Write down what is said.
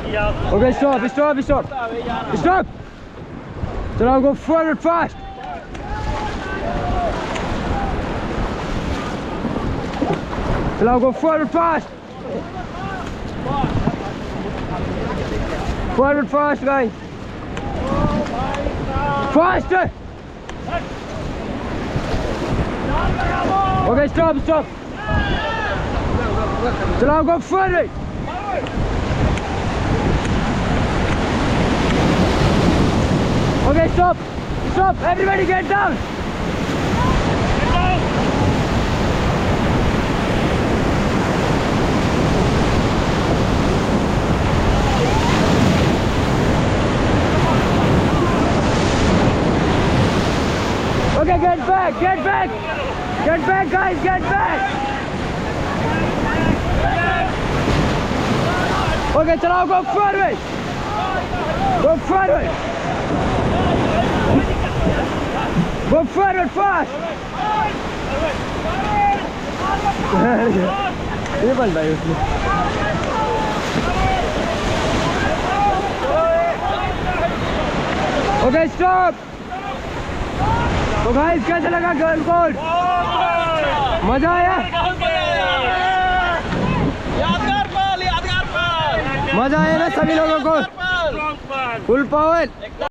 Okay, stop. Chalo, go forward fast. Chalo, go forward fast. Forward fast, guys. Faster. Okay, stop. Chalo, go forward. Okay, stop. Everybody get down. Okay, get back, guys, get back. Okay, chalo, go forward. Go forward fast. ये पलटा है उसने. Okay, stop. तो guys कैसा लगा girl code? मजा आया? यादगार पल. मजा आया ना सभी लोगों को? Full power.